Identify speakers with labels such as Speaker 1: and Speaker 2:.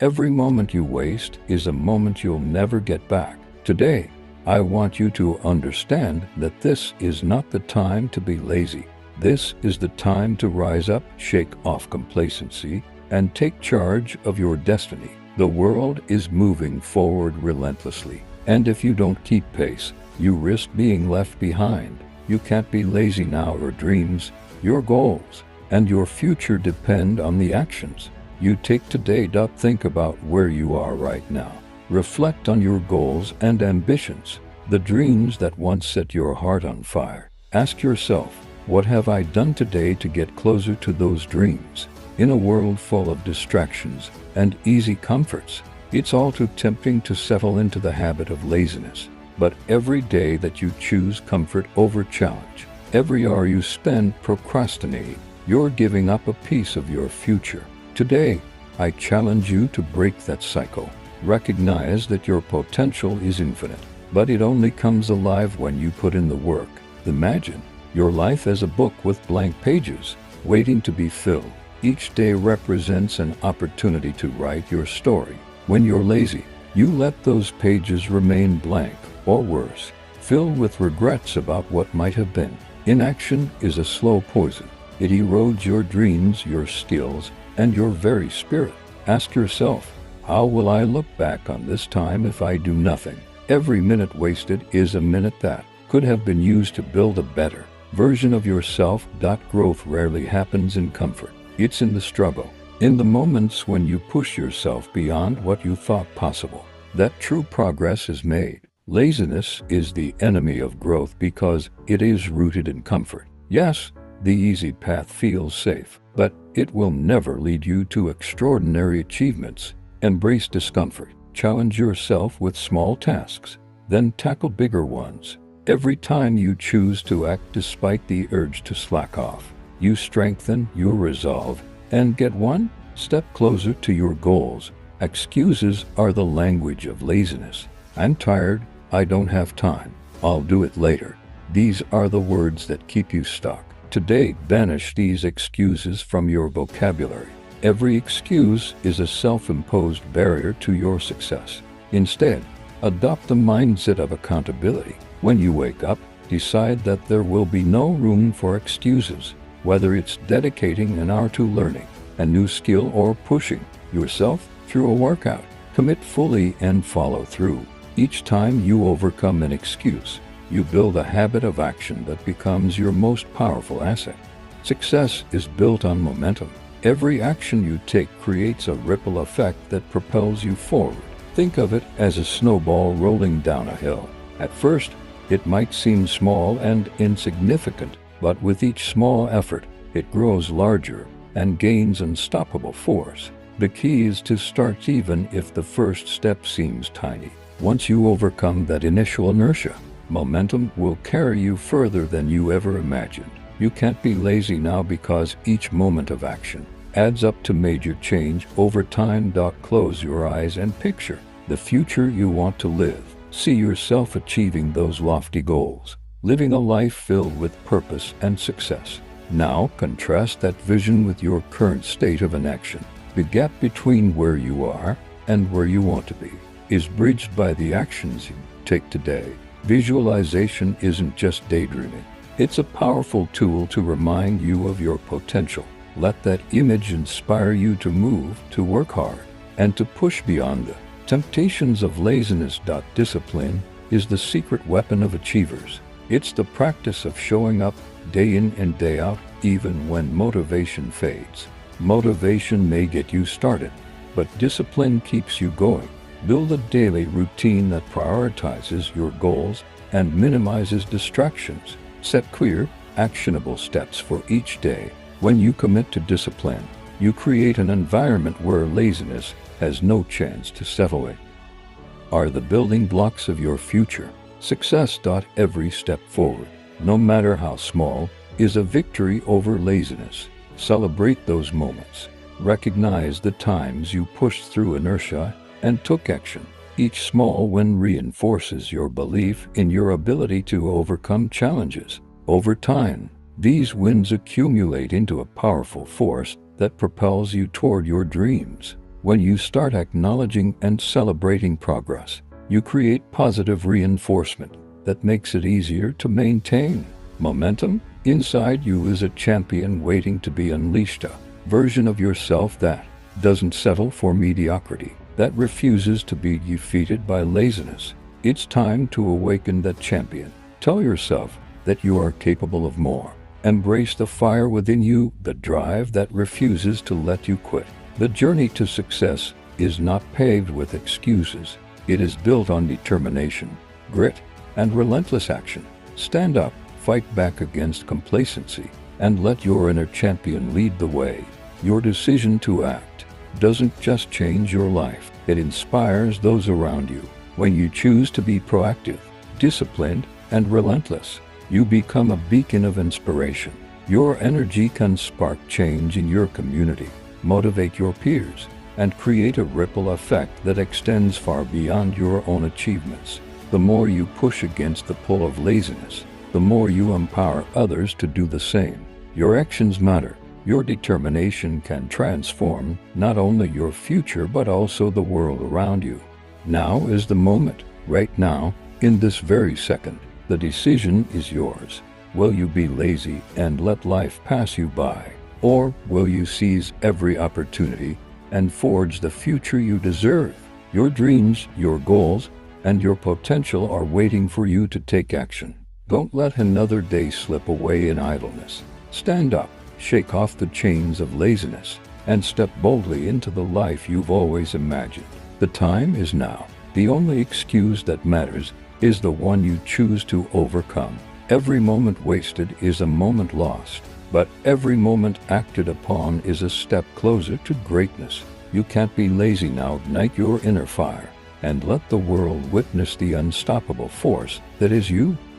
Speaker 1: Every moment you waste is a moment you'll never get back. Today, I want you to understand that this is not the time to be lazy. This is the time to rise up, shake off complacency, and take charge of your destiny. The world is moving forward relentlessly, and if you don't keep pace, you risk being left behind. You can't be lazy now. Your dreams, your goals, and your future depend on the actions you take today. Think about where you are right now. Reflect on your goals and ambitions, the dreams that once set your heart on fire. Ask yourself, what have I done today to get closer to those dreams? In a world full of distractions and easy comforts, it's all too tempting to settle into the habit of laziness. But every day that you choose comfort over challenge, every hour you spend procrastinating, you're giving up a piece of your future. Today, I challenge you to break that cycle. Recognize that your potential is infinite, but it only comes alive when you put in the work. Imagine your life as a book with blank pages, waiting to be filled. Each day represents an opportunity to write your story. When you're lazy, you let those pages remain blank, or worse, filled with regrets about what might have been. Inaction is a slow poison. It erodes your dreams, your skills, and your very spirit. Ask yourself, how will I look back on this time if I do nothing? Every minute wasted is a minute that could have been used to build a better version of yourself. Growth rarely happens in comfort. It's in the struggle, in the moments when you push yourself beyond what you thought possible, that true progress is made. Laziness is the enemy of growth because it is rooted in comfort. Yes, the easy path feels safe, but it will never lead you to extraordinary achievements. Embrace discomfort. Challenge yourself with small tasks, then tackle bigger ones. Every time you choose to act despite the urge to slack off, you strengthen your resolve and get one step closer to your goals. Excuses are the language of laziness. I'm tired, I don't have time, I'll do it later. These are the words that keep you stuck. Today, banish these excuses from your vocabulary. Every excuse is a self-imposed barrier to your success. Instead, adopt the mindset of accountability. When you wake up, decide that there will be no room for excuses. Whether it's dedicating an hour to learning a new skill or pushing yourself through a workout, commit fully and follow through. Each time you overcome an excuse, you build a habit of action that becomes your most powerful asset. Success is built on momentum. Every action you take creates a ripple effect that propels you forward. Think of it as a snowball rolling down a hill. At first, it might seem small and insignificant, but with each small effort, it grows larger and gains unstoppable force. The key is to start even if the first step seems tiny. Once you overcome that initial inertia, momentum will carry you further than you ever imagined. You can't be lazy now because each moment of action adds up to major change over time. Close your eyes and picture the future you want to live. See yourself achieving those lofty goals, living a life filled with purpose and success. Now contrast that vision with your current state of inaction. The gap between where you are and where you want to be is bridged by the actions you take today. Visualization isn't just daydreaming. It's a powerful tool to remind you of your potential. Let that image inspire you to move, to work hard, and to push beyond the temptations of laziness. Discipline is the secret weapon of achievers. It's the practice of showing up day in and day out, even when motivation fades. Motivation may get you started, but discipline keeps you going. Build a daily routine that prioritizes your goals and minimizes distractions. Set clear, actionable steps for each day. When you commit to discipline, you create an environment where laziness has no chance to settle in. Are the building blocks of your future success. Every step forward, no matter how small, is a victory over laziness. Celebrate those moments. Recognize the times you pushed through inertia and took action. Each small win reinforces your belief in your ability to overcome challenges. Over time, these wins accumulate into a powerful force that propels you toward your dreams. When you start acknowledging and celebrating progress, you create positive reinforcement that makes it easier to maintain momentum. Inside you is a champion waiting to be unleashed, a version of yourself that doesn't settle for mediocrity, that refuses to be defeated by laziness. It's time to awaken that champion. Tell yourself that you are capable of more. Embrace the fire within you, the drive that refuses to let you quit. The journey to success is not paved with excuses. It is built on determination, grit, and relentless action. Stand up, fight back against complacency, and let your inner champion lead the way. Your decision to act doesn't just change your life, it inspires those around you. When you choose to be proactive, disciplined, and relentless, you become a beacon of inspiration. Your energy can spark change in your community, motivate your peers, and create a ripple effect that extends far beyond your own achievements. The more you push against the pull of laziness, the more you empower others to do the same. Your actions matter. Your determination can transform not only your future but also the world around you. Now is the moment. Right now, in this very second, the decision is yours. Will you be lazy and let life pass you by? Or will you seize every opportunity and forge the future you deserve? Your dreams, your goals, and your potential are waiting for you to take action. Don't let another day slip away in idleness. Stand up, shake off the chains of laziness, and step boldly into the life you've always imagined. The time is now. The only excuse that matters is the one you choose to overcome. Every moment wasted is a moment lost, but every moment acted upon is a step closer to greatness. You can't be lazy now. Ignite your inner fire and let the world witness the unstoppable force that is you.